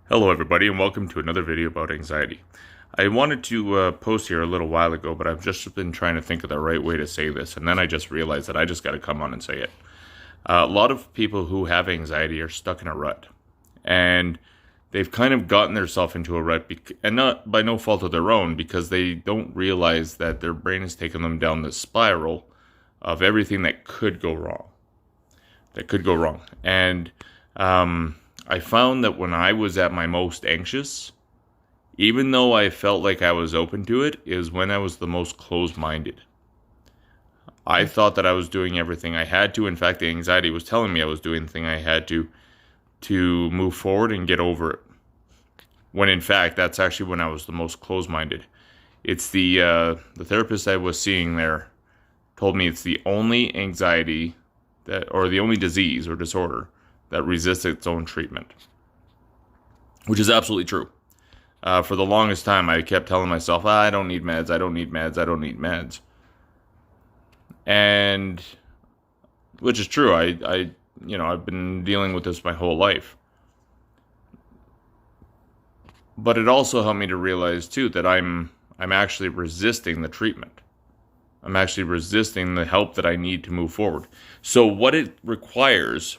Hello everybody and welcome to another video about anxiety. I wanted to post here a little while ago, but I've just been trying to think of the right way to say this, and then I just realized that I just got to come on and say it. A lot of people who have anxiety are stuck in a rut, and they've kind of gotten themselves into a rut, and not by no fault of their own, because they don't realize that their brain has taken them down this spiral of everything that could go wrong. And I found that when I was at my most anxious, even though I felt like I was open to it, is when I was the most closed-minded. I thought that I was doing everything I had to. In fact, the anxiety was telling me I was doing the thing I had to move forward and get over it. When in fact, that's actually when I was the most closed-minded. It's the therapist I was seeing there told me it's the only anxiety or the only disease or disorder that resists its own treatment, which is absolutely true. For the longest time, I kept telling myself, I don't need meds, I don't need meds, I don't need meds. And, which is true, I've been dealing with this my whole life. But it also helped me to realize, too, that I'm actually resisting the treatment. I'm actually resisting the help that I need to move forward. So what it requires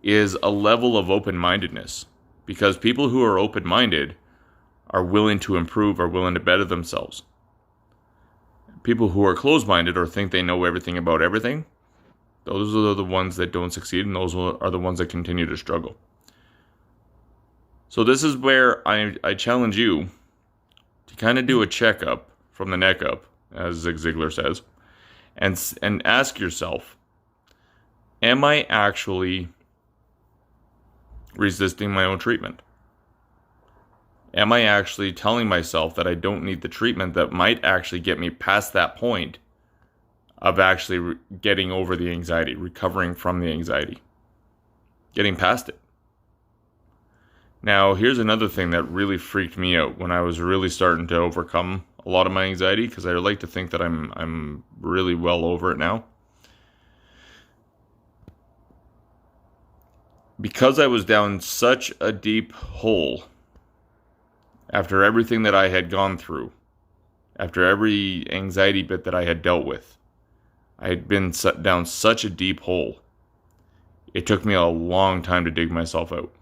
is a level of open-mindedness, because people who are open-minded are willing to improve, are willing to better themselves. People who are closed-minded or think they know everything about everything, those are the ones that don't succeed, and those are the ones that continue to struggle. So this is where I challenge you to kind of do a checkup from the neck up, as Zig Ziglar says, and ask yourself, am I actually resisting my own treatment? Am I actually telling myself that I don't need the treatment that might actually get me past that point of actually getting over the anxiety, recovering from the anxiety, getting past it? Now, here's another thing that really freaked me out when I was really starting to overcome a lot of my anxiety, because I like to think that I'm really well over it now. Because I was down such a deep hole after everything that I had gone through, after every anxiety bit that I had dealt with, I had been down such a deep hole. It took me a long time to dig myself out.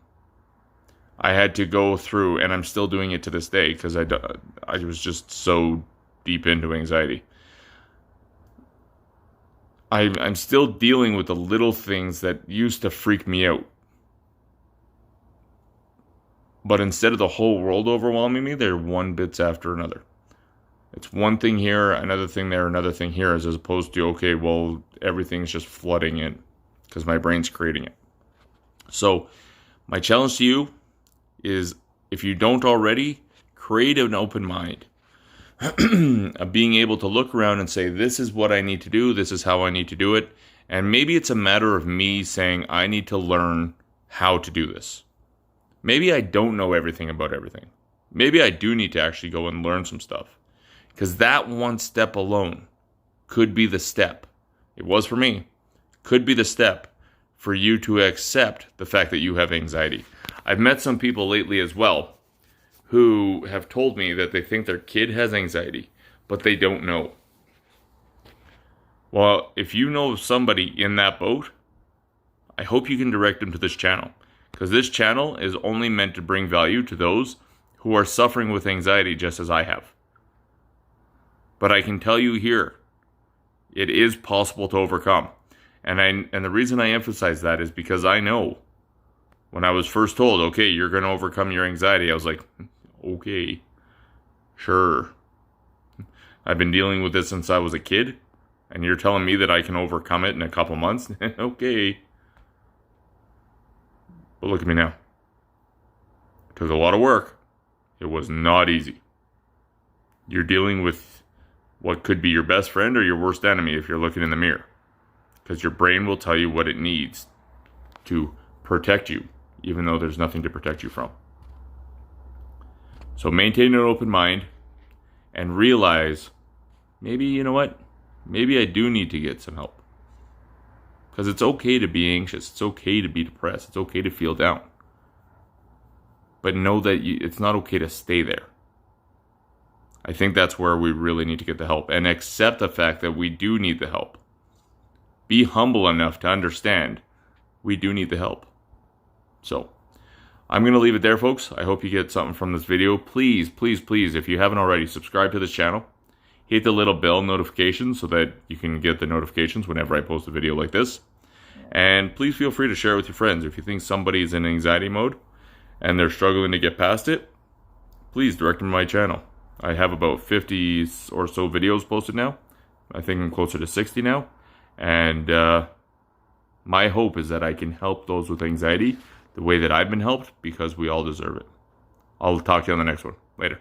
I had to go through, and I'm still doing it to this day, because I was just so deep into anxiety. I'm still dealing with the little things that used to freak me out. But instead of the whole world overwhelming me, they're one bits after another. It's one thing here, another thing there, another thing here, as opposed to, okay, well, everything's just flooding in because my brain's creating it. So my challenge to you is, if you don't already, create an open mind of being able to look around and say, this is what I need to do, this is how I need to do it. And maybe it's a matter of me saying, I need to learn how to do this. Maybe I don't know everything about everything. Maybe I do need to actually go and learn some stuff. Because that one step alone could be the step. It was for me. Could be the step for you to accept the fact that you have anxiety. I've met some people lately as well who have told me that they think their kid has anxiety, but they don't know. Well, if you know somebody in that boat, I hope you can direct them to this channel. Because this channel is only meant to bring value to those who are suffering with anxiety just as I have. But I can tell you here, it is possible to overcome. And the reason I emphasize that is because I know when I was first told, okay, you're going to overcome your anxiety, I was like, okay, sure. I've been dealing with this since I was a kid, and you're telling me that I can overcome it in a couple months? Okay. But look at me now. It took a lot of work. It was not easy. You're dealing with what could be your best friend or your worst enemy if you're looking in the mirror. Because your brain will tell you what it needs to protect you, even though there's nothing to protect you from. So maintain an open mind and realize, maybe, you know what? Maybe I do need to get some help. Because it's okay to be anxious. It's okay to be depressed. It's okay to feel down. but know that it's not okay to stay there. I think that's where we really need to get the help and accept the fact that we do need the help. Be humble enough to understand we do need the help. So, I'm going to leave it there, folks. I hope you get something from this video. Please, please, please, if you haven't already, subscribe to this channel. Hit the little bell notification so that you can get the notifications whenever I post a video like this. And please feel free to share it with your friends. If you think somebody's in anxiety mode and they're struggling to get past it, please direct them to my channel. I have about 50 or so videos posted now. I think I'm closer to 60 now. And my hope is that I can help those with anxiety the way that I've been helped, because we all deserve it. I'll talk to you on the next one. Later.